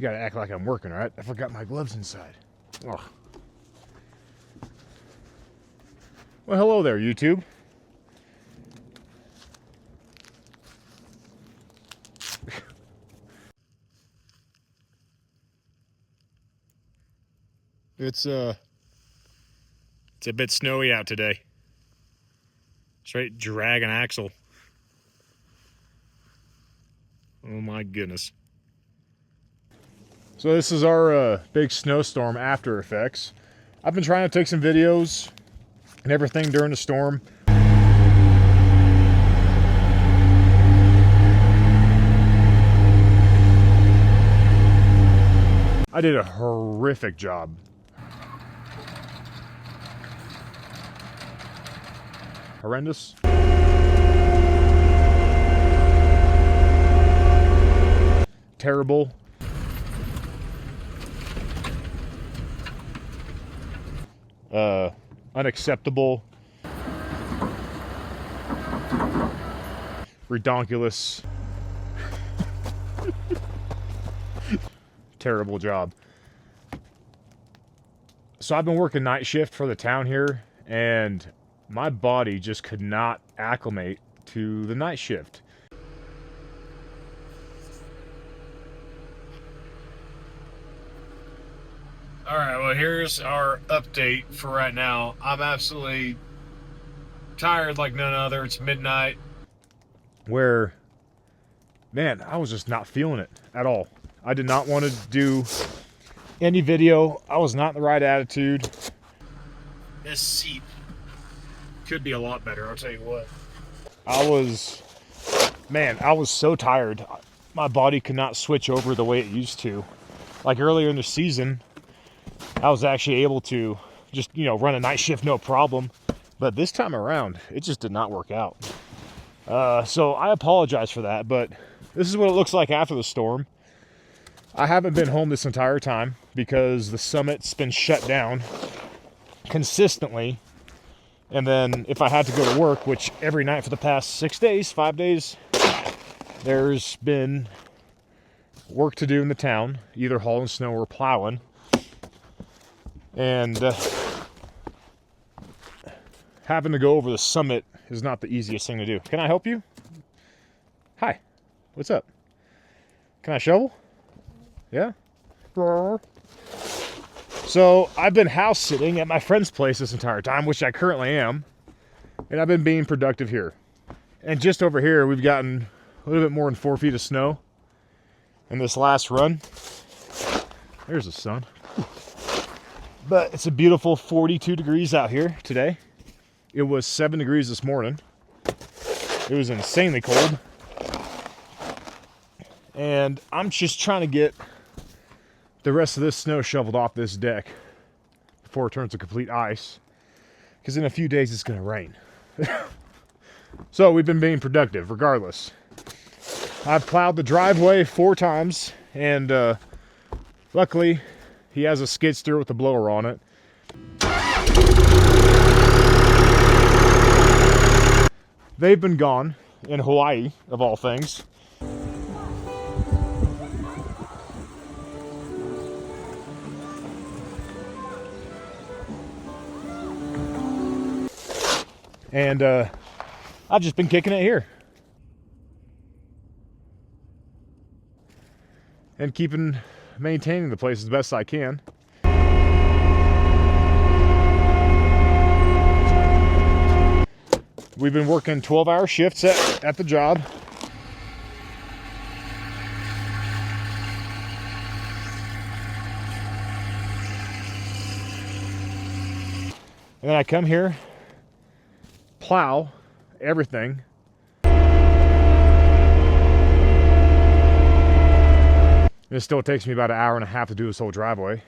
You gotta act like I'm working, right? I forgot my gloves inside. Ugh. Well, hello there, YouTube. It's a bit snowy out today. Straight drag an axle. Oh my goodness. So this is our big snowstorm after effects. I've been trying to take some videos and everything during the storm. I did a horrific job. Horrendous. Terrible. Unacceptable. Redonkulous. Terrible job. So I've been working night shift for the town here, and my body just could not acclimate to the night shift. All right, well, here's our update for right now. I'm absolutely tired like none other. It's midnight. Where, man, I was just not feeling it at all. I did not want to do any video. I was not in the right attitude. This seat could be a lot better, I'll tell you what. I was so tired. My body could not switch over the way it used to. Like earlier in the season, I was actually able to just, run a night shift, no problem. But this time around, it just did not work out. So I apologize for that, but this is what it looks like after the storm. I haven't been home this entire time because the summit's been shut down consistently. And then if I had to go to work, which every night for the past 5 days, there's been work to do in the town, either hauling snow or plowing. And having to go over the summit is not the easiest thing to do. Can I help you? Hi. What's up? Can I shovel? Yeah? So I've been house sitting at my friend's place this entire time, which I currently am. And I've been being productive here. And just over here, we've gotten a little bit more than 4 feet of snow in this last run. There's the sun. But it's a beautiful 42 degrees out here today. It was 7 degrees this morning. It was insanely cold. And I'm just trying to get the rest of this snow shoveled off this deck before it turns to complete ice. Because in a few days it's going to rain. So we've been being productive regardless. I've plowed the driveway 4 times. And luckily he has a skid steer with a blower on it. They've been gone in Hawaii, of all things. And I've just been kicking it here. And maintaining the place as best I can. We've been working 12-hour shifts at the job. And then I come here, plow everything. And it still takes me about an hour and a half to do this whole driveway.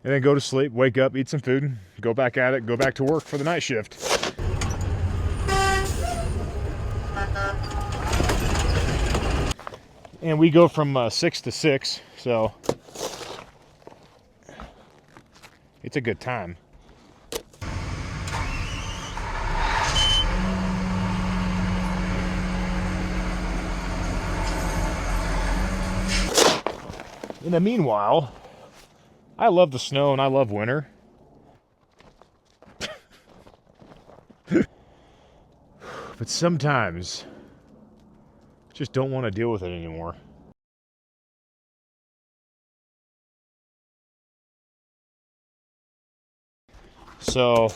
And then go to sleep, wake up, eat some food, go back at it, go back to work for the night shift. And we go from 6 to 6, so it's a good time. In the meanwhile, I love the snow and I love winter. But sometimes I just don't want to deal with it anymore. So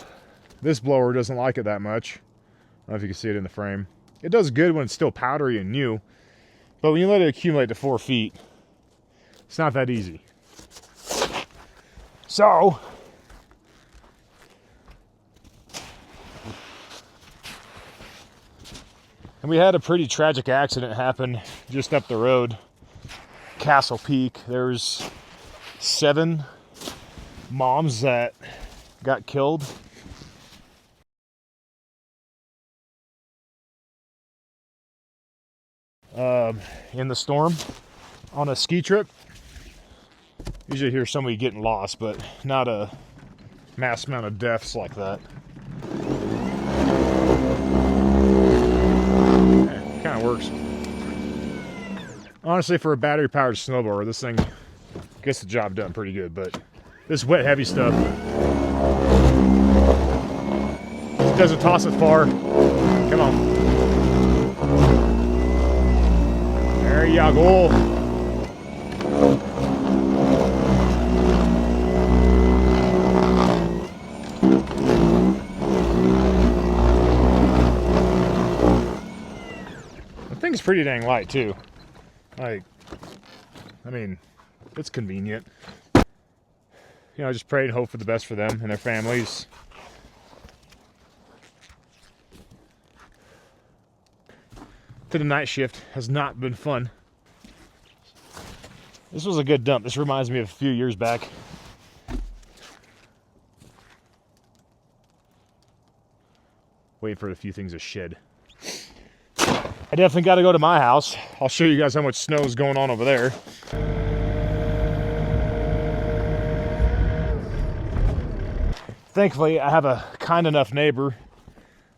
this blower doesn't like it that much. I don't know if you can see it in the frame. It does good when it's still powdery and new, but when you let it accumulate to 4 feet, it's not that easy. So and we had a pretty tragic accident happen just up the road, Castle Peak. There's 7 moms that got killed. In the storm on a ski trip. Usually hear somebody getting lost, but not a mass amount of deaths like that. It kind of works. Honestly, for a battery-powered snowboarder, this thing gets the job done pretty good, but this wet, heavy stuff doesn't toss it far. Come on. There you go. The thing's pretty dang light too. Like, I mean, it's convenient. You know, just pray and hope for the best for them and their families. To the night shift has not been fun. This was a good dump. This reminds me of a few years back. Waiting for a few things to shed. I definitely got to go to my house. I'll show you guys how much snow is going on over there. Thankfully, I have a kind enough neighbor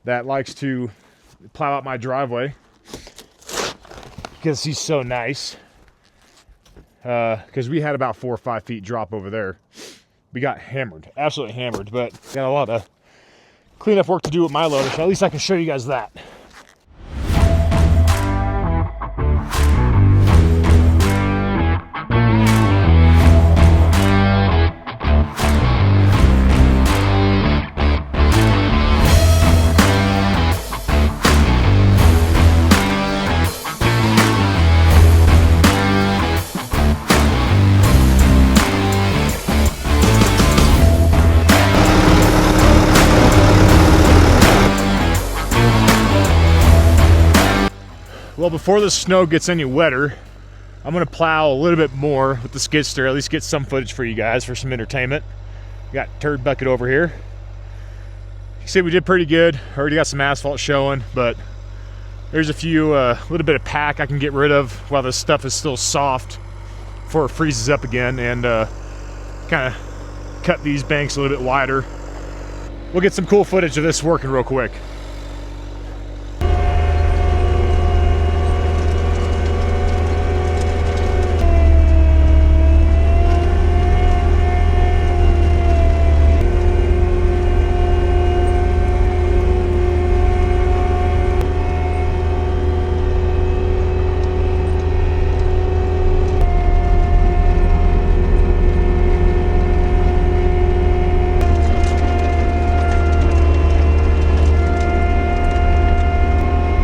that likes to plow out my driveway because he's so nice. Because we had about 4 or 5 feet drop over there. We got hammered, absolutely hammered, but got a lot of cleanup work to do with my loader, so at least I can show you guys that. Well, before the snow gets any wetter, I'm gonna plow a little bit more with the skid steer, at least get some footage for you guys for some entertainment. Got turd bucket over here. You see, we did pretty good. Already got some asphalt showing, but there's a few, little bit of pack I can get rid of while this stuff is still soft before it freezes up again, and kind of cut these banks a little bit wider. We'll get some cool footage of this working real quick.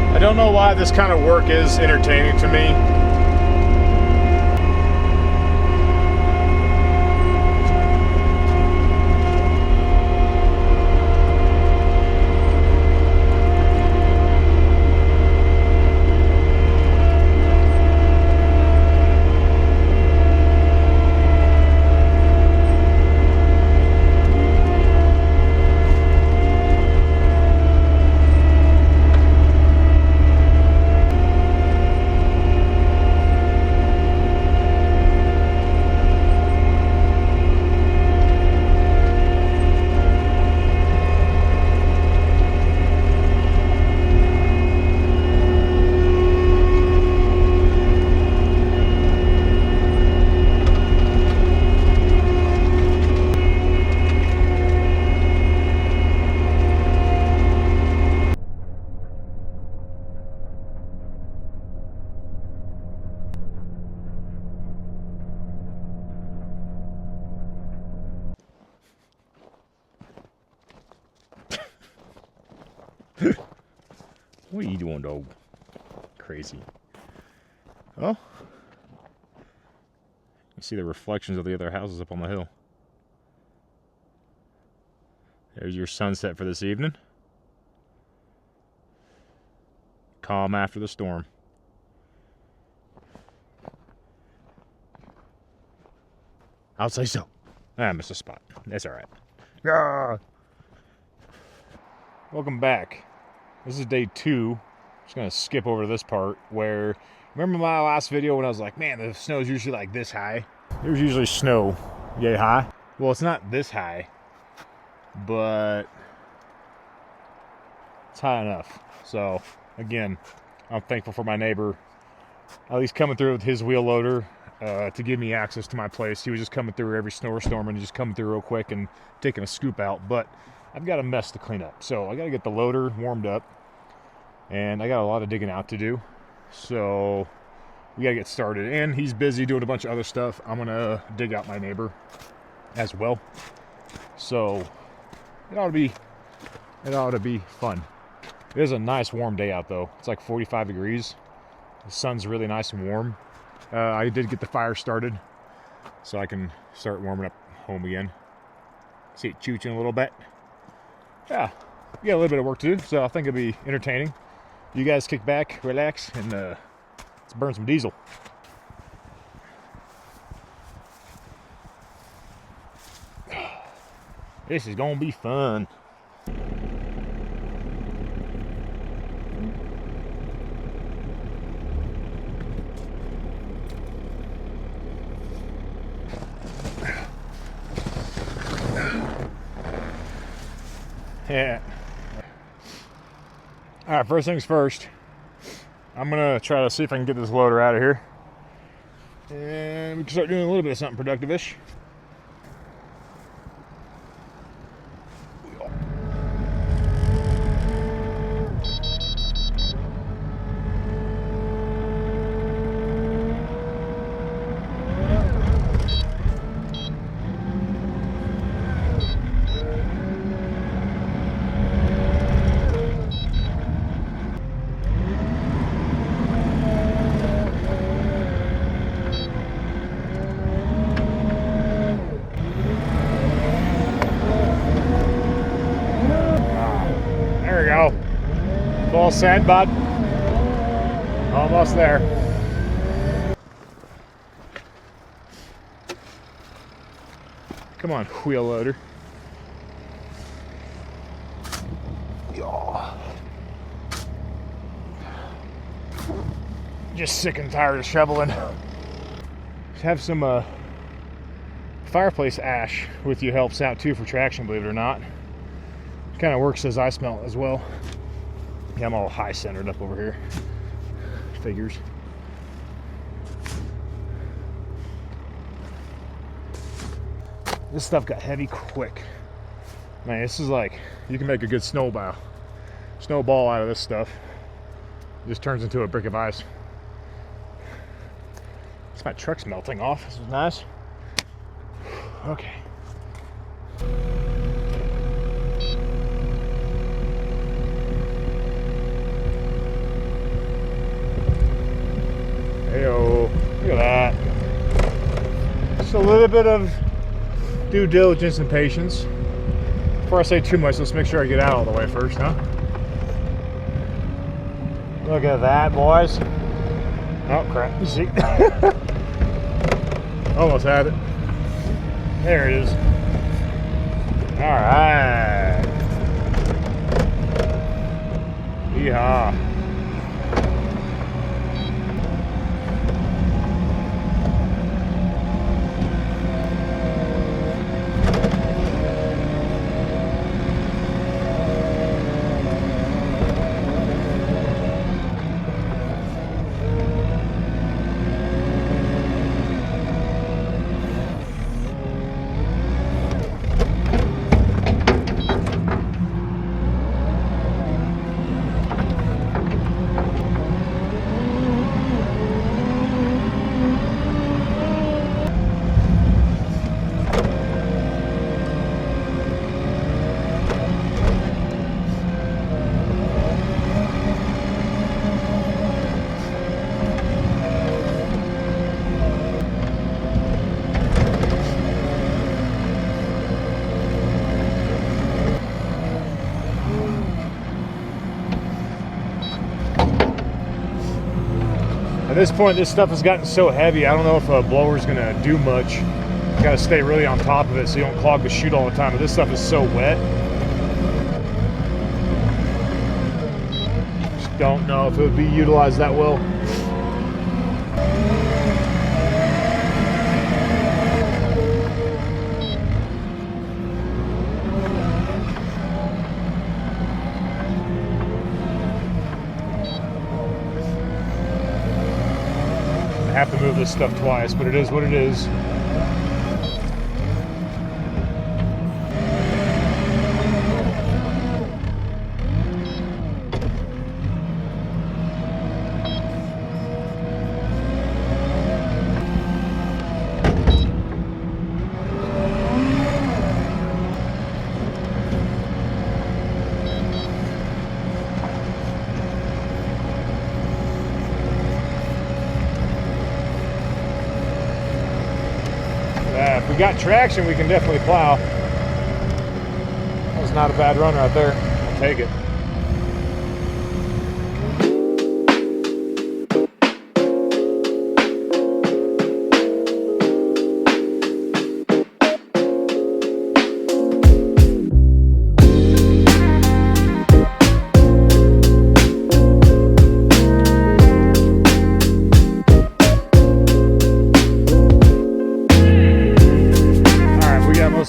I don't know why this kind of work is entertaining to me. What are you doing, dog? Crazy. Oh. You see the reflections of the other houses up on the hill. There's your sunset for this evening. Calm after the storm. I'll say so. I missed a spot. That's alright. Yeah. Welcome back. This is day 2. Just gonna skip over to this part where, remember my last video when I was like, man, the snow's usually like this high? There's usually snow yay high. Well, it's not this high, but it's high enough. So again, I'm thankful for my neighbor at least coming through with his wheel loader to give me access to my place. He was just coming through every snowstorm and just coming through real quick and taking a scoop out. But I've got a mess to clean up, so I got to get the loader warmed up, and I got a lot of digging out to do. So we got to get started. And he's busy doing a bunch of other stuff. I'm gonna dig out my neighbor as well. So it ought to be fun. It is a nice warm day out though. It's like 45 degrees. The sun's really nice and warm. I did get the fire started, so I can start warming up home again. See it chooching a little bit. Yeah, we got a little bit of work to do, so I think it'll be entertaining. You guys kick back, relax, and let's burn some diesel. This is gonna be fun. Yeah. Alright, first things first. I'm gonna try to see if I can get this loader out of here. And we can start doing a little bit of something productive-ish. All set, bud. Almost there. Come on, wheel loader. Just sick and tired of shoveling. Have some fireplace ash with you helps out too for traction, believe it or not. Kind of works as ice melt as well. Yeah, I'm all high centered up over here. Figures. This stuff got heavy quick. Man, this is like, you can make a good snowball out of this stuff. It just turns into a brick of ice. My truck's melting off. This is nice. Okay. Heyo, look at that. Just a little bit of due diligence and patience. Before I say too much, let's make sure I get out all the way first, huh? Look at that, boys. Oh crap, you see? Almost had it. There it is. Alright. Yeehaw. At this point, this stuff has gotten so heavy, I don't know if a blower's gonna do much. Gotta stay really on top of it so you don't clog the chute all the time, but this stuff is so wet. Just don't know if it would be utilized that well. I have to move this stuff twice, but it is what it is. If we got traction, we can definitely plow. That was not a bad run right there. I'll take it.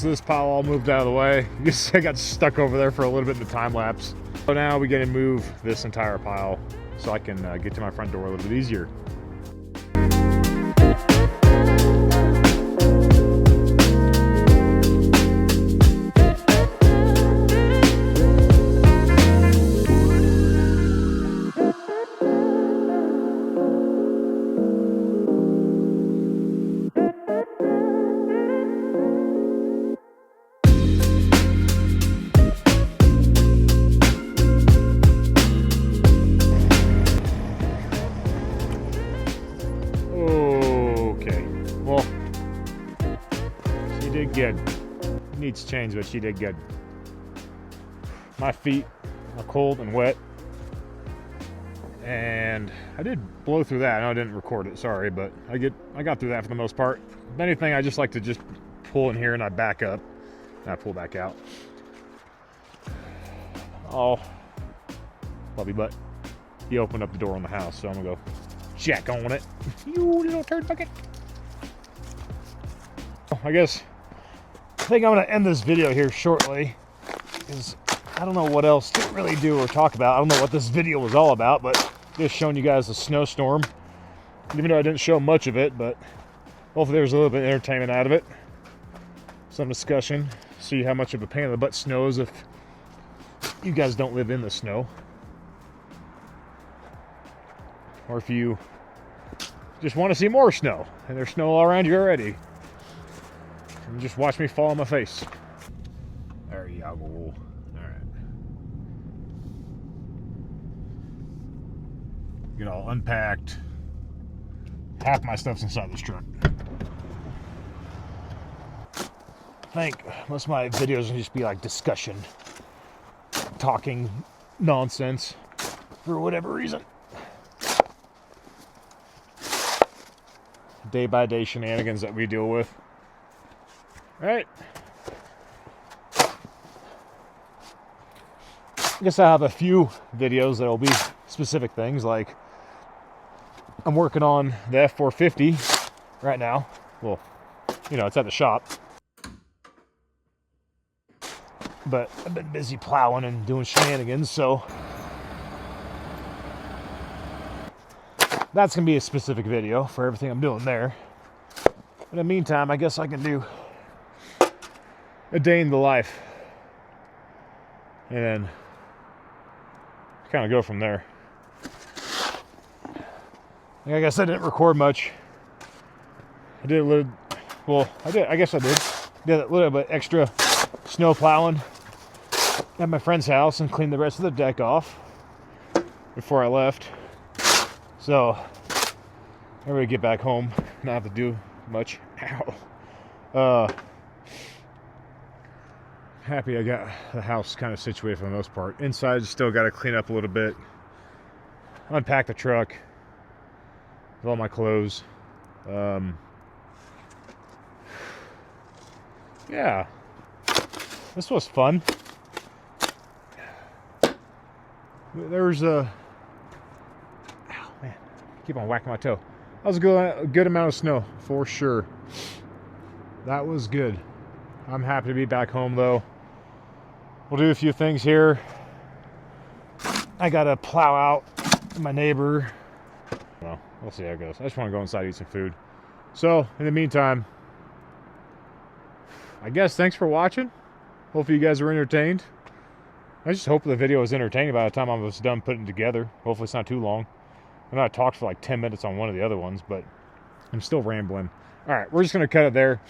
This pile all moved out of the way. I got stuck over there for a little bit in the time lapse. So now we got to move this entire pile so I can get to my front door a little bit easier. Good. Needs change, but she did good. My feet are cold and wet, and I did blow through that. I know I didn't record it, sorry, but I got through that for the most part. If anything, I just like to just pull in here and I back up and I pull back out. Oh, love you, butt. He opened up the door on the house, so I'm gonna go check on it. You little turd bucket. I guess I think I'm going to end this video here shortly, because I don't know what else to really do or talk about. I don't know what this video was all about, but just showing you guys the snowstorm. Even though I didn't show much of it, but hopefully there's a little bit of entertainment out of it. Some discussion. See how much of a pain in the butt snow is if you guys don't live in the snow. Or if you just want to see more snow, and there's snow all around you already. And just watch me fall on my face. There you go. All right. Get all unpacked. Half my stuff's inside this truck. I think most of my videos will just be like discussion, talking nonsense for whatever reason. Day by day shenanigans that we deal with. Right. I guess I have a few videos that will be specific things, like I'm working on the F450 right now. Well, you know, it's at the shop. But I've been busy plowing and doing shenanigans, so that's going to be a specific video for everything I'm doing there. In the meantime, I guess I can do a day in the life, and then kind of go from there. Like I said, I didn't record much. I did a little, well, I guess I did a little bit extra snow plowing at my friend's house and cleaned the rest of the deck off before I left. So I really get back home, not have to do much. Ow. Happy I got the house kind of situated for the most part. Inside, still got to clean up a little bit, unpack the truck. with all my clothes. Yeah, this was fun. There's a... Ow, man, keep on whacking my toe. That was a good amount of snow, for sure. That was good. I'm happy to be back home, though. We'll do a few things here. I gotta plow out my neighbor. Well, we'll see how it goes. I just want to go inside and eat some food. So, in the meantime, I guess thanks for watching. Hopefully you guys are entertained. I just hope the video was entertaining by the time I was done putting it together. Hopefully it's not too long. I know I talked for like 10 minutes on one of the other ones, but I'm still rambling. All right, we're just going to cut it there.